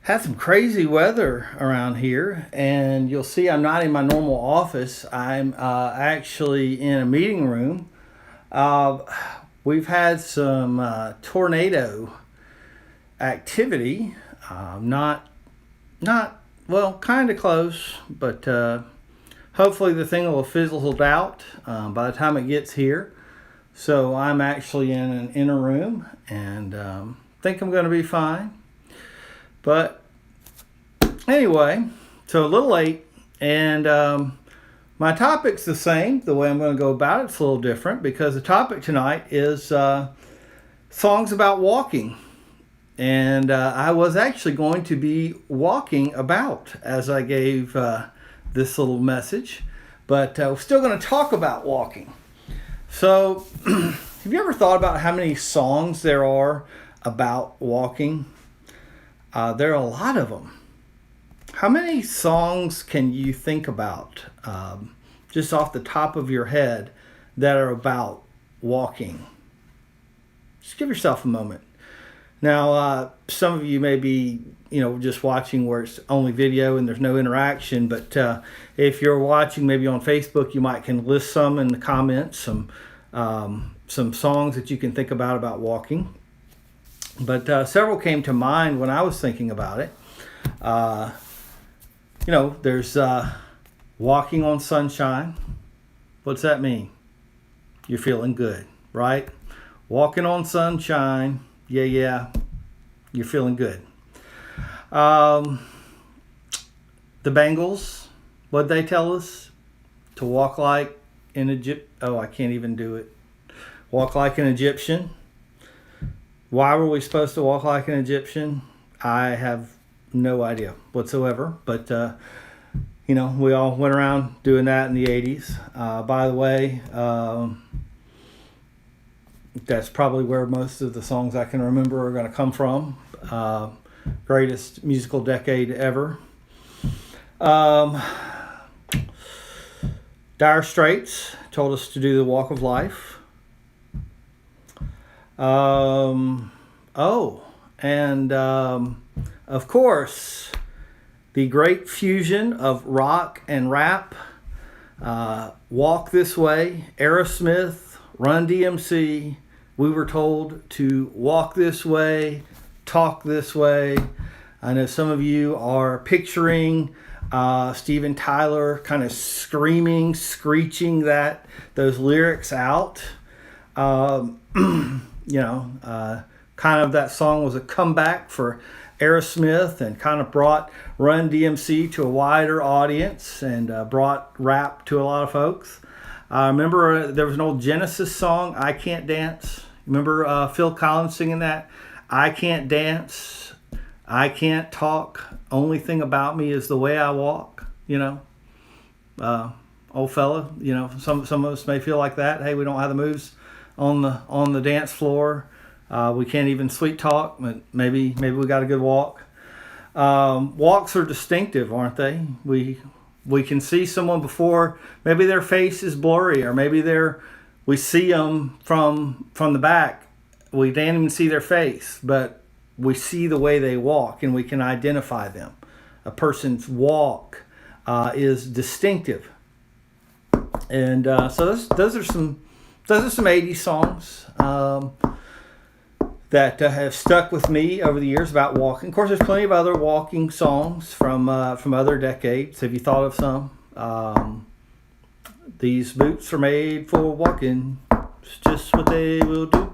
Had some crazy weather around here, and you'll see I'm not in my normal office. I'm actually in a meeting room. Uh, we've had some tornado activity. Not, not well, kind of close, but hopefully the thing will have fizzled out by the time it gets here. So I'm actually in an inner room, and think I'm going to be fine. But anyway, so a little late, and my topic's the same. The way I'm going to go about it's a little different because the topic tonight is songs about walking. And I was actually going to be walking about as I gave this little message, but we're still going to talk about walking. So, have you ever thought about how many songs there are about walking? There are a lot of them. How many songs can you think about just off the top of your head that are about walking? Just give yourself a moment. Now, some of you may be, just watching where it's only video and there's no interaction. But if you're watching maybe on Facebook, you might can list some in the comments, some songs that you can think about walking. But several came to mind when I was thinking about it. There's walking on sunshine. What's that mean? You're feeling good, right? Walking on sunshine. Yeah, you're feeling good. The Bengals, what'd they tell us? To walk like an Egypt. Oh, I can't even do it. Walk like an Egyptian. Why were we supposed to walk like an Egyptian? I have no idea whatsoever. But, we all went around doing that in the 80s. By the way, that's probably where most of the songs I can remember are going to come from. Greatest musical decade ever. Dire Straits told us to do the Walk of Life. Of course, the great fusion of rock and rap. Walk This Way, Aerosmith, Run DMC. We were told to walk this way, talk this way. I know some of you are picturing Steven Tyler kind of screaming, screeching those lyrics out. Kind of that song was a comeback for Aerosmith and kind of brought Run DMC to a wider audience and brought rap to a lot of folks. I remember there was an old Genesis song, I Can't Dance. Remember Phil Collins singing that? I can't dance, I can't talk, only thing about me is the way I walk, Old fella, some of us may feel like that. Hey, we don't have the moves on the dance floor. We can't even sweet talk, but maybe we got a good walk. Walks are distinctive, aren't they? We can see someone before, maybe their face is blurry, or maybe we see them from the back. We can't even see their face, but we see the way they walk, and we can identify them. A person's walk is distinctive, and so those are some 80s songs that have stuck with me over the years about walking. Of course, there's plenty of other walking songs from other decades. Have you thought of some? These boots are made for walking. It's just what they will do.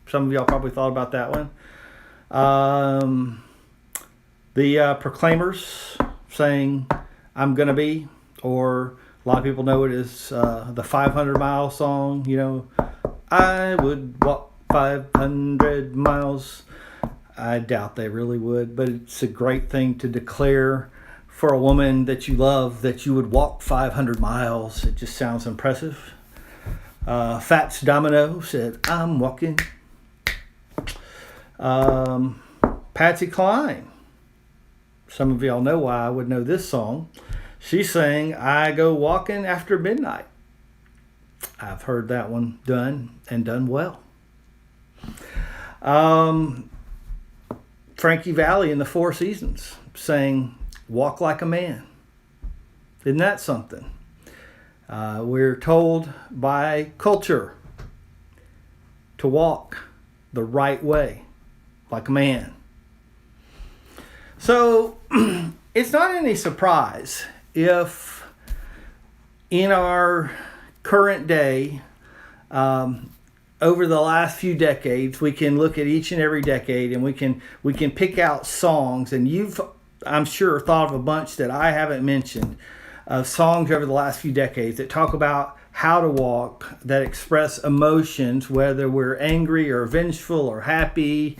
Some of y'all probably thought about that one. The Proclaimers saying, I'm gonna be, or a lot of people know it as the 500-mile song. I would walk 500 miles. I doubt they really would, but it's a great thing to declare for a woman that you love that you would walk 500 miles. It just sounds impressive. Fats Domino said, I'm walking. Patsy Cline. Some of y'all know why I would know this song. She sang, I go walking after midnight. I've heard that one done and done well. Frankie Valli in the Four Seasons saying, "Walk like a man." Isn't that something? We're told by culture to walk the right way, like a man. So it's not any surprise if in our current day, over the last few decades, we can look at each and every decade and we can pick out songs, and you've, I'm sure, thought of a bunch that I haven't mentioned, of songs over the last few decades that talk about how to walk, that express emotions, whether we're angry or vengeful or happy,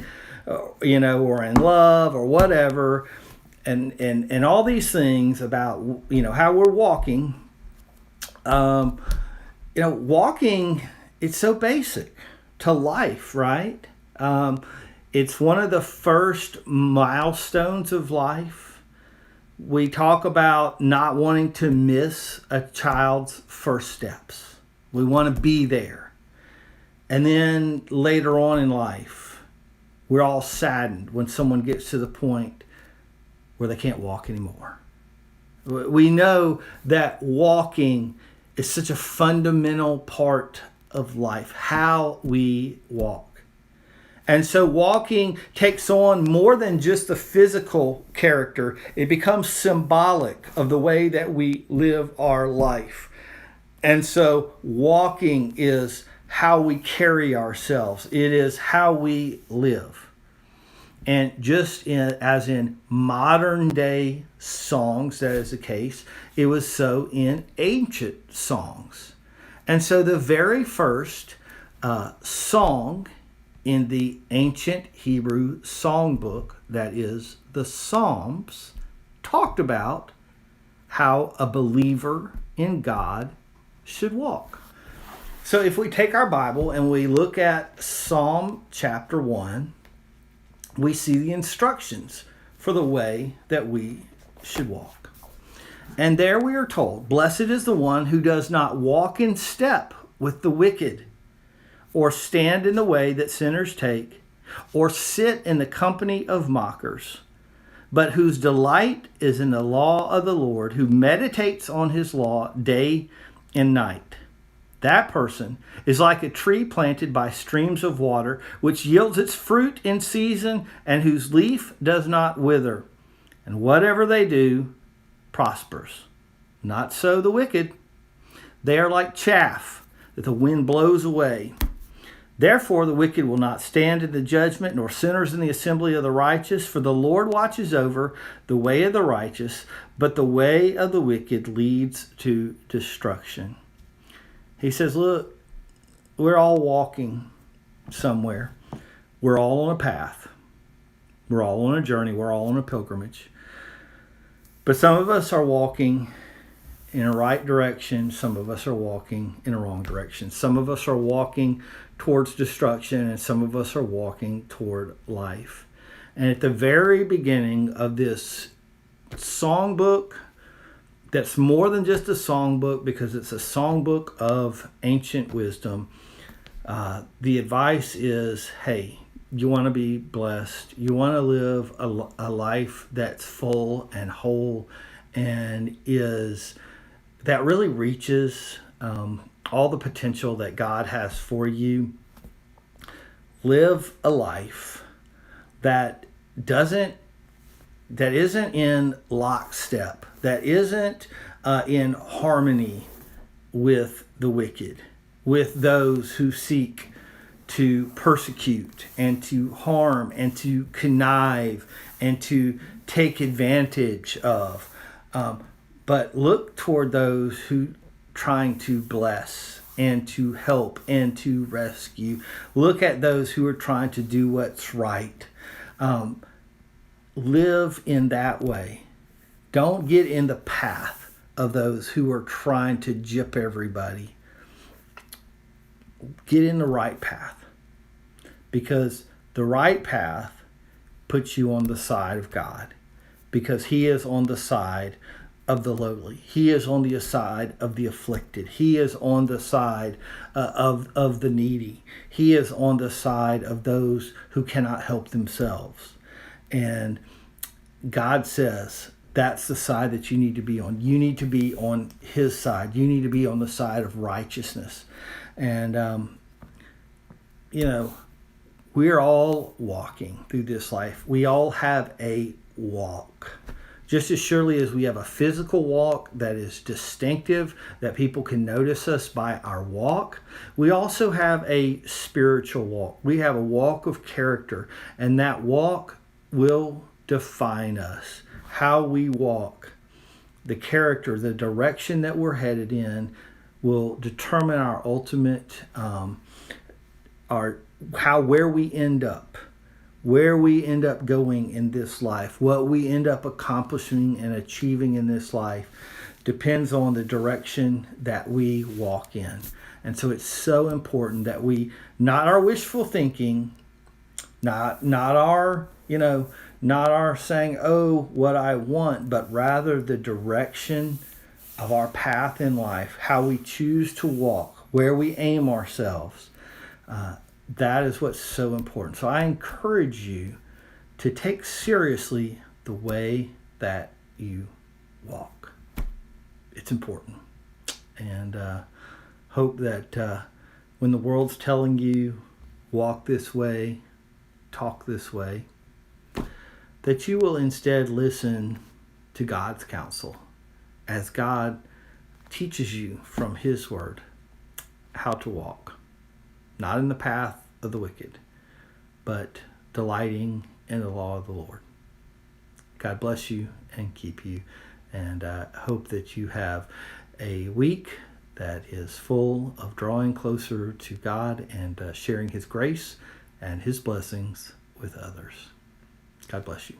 or in love or whatever, and all these things about how we're walking. Walking, it's so basic to life, right? It's one of the first milestones of life. We talk about not wanting to miss a child's first steps. We want to be there. And then later on in life, we're all saddened when someone gets to the point where they can't walk anymore. We know that walking is such a fundamental part of life, how we walk. And so walking takes on more than just the physical character. It becomes symbolic of the way that we live our life. And so walking is how we carry ourselves. It is how we live. And just as in modern day songs, that is the case, it was so in ancient songs. And so the very first song in the ancient Hebrew songbook, that is the Psalms, talked about how a believer in God should walk. So if we take our Bible and we look at Psalm chapter 1, we see the instructions for the way that we should walk. And there we are told, "Blessed is the one who does not walk in step with the wicked, or stand in the way that sinners take, or sit in the company of mockers, but whose delight is in the law of the Lord, who meditates on his law day and night. That person is like a tree planted by streams of water, which yields its fruit in season, and whose leaf does not wither. And whatever they do prospers. Not so the wicked. They are like chaff that the wind blows away. Therefore the wicked will not stand in the judgment, nor sinners in the assembly of the righteous. For the Lord watches over the way of the righteous, but the way of the wicked leads to destruction." He says, look, we're all walking somewhere. We're all on a path. We're all on a journey. We're all on a pilgrimage. But some of us are walking in a right direction. Some of us are walking in a wrong direction. Some of us are walking towards destruction, and some of us are walking toward life. And at the very beginning of this songbook, that's more than just a songbook, because it's a songbook of ancient wisdom, the advice is, hey, you want to be blessed. You want to live a life that's full and whole, and that really reaches all the potential that God has for you. Live a life that isn't in lockstep, that isn't in harmony with the wicked, with those who seek to persecute and to harm and to connive and to take advantage of. But look toward those who trying to bless and to help and to rescue. Look at those who are trying to do what's right. Live in that way. Don't get in the path of those who are trying to gyp everybody. Get in the right path, because the right path puts you on the side of God, because He is on the side of the lowly. He is on the side of the afflicted. He is on the side of the needy. He is on the side of those who cannot help themselves. And God says that's the side that you need to be on. You need to be on his side. You need to be on the side of righteousness. And, we're all walking through this life. We all have a walk. Just as surely as we have a physical walk that is distinctive, that people can notice us by our walk, we also have a spiritual walk. We have a walk of character, and that walk will define us. How we walk, the character, the direction that we're headed in will determine our ultimate, where we end up. Where we end up going in this life, what we end up accomplishing and achieving in this life depends on the direction that we walk in. And so it's so important that we, not our wishful thinking, not our saying, oh, what I want, but rather the direction of our path in life, how we choose to walk, where we aim ourselves. That is what's so important. So I encourage you to take seriously the way that you walk. It's important. And hope that when the world's telling you, walk this way, talk this way, that you will instead listen to God's counsel as God teaches you from his word how to walk. Not in the path of the wicked, but delighting in the law of the Lord. God bless you and keep you. And I hope that you have a week that is full of drawing closer to God and sharing his grace and his blessings with others. God bless you.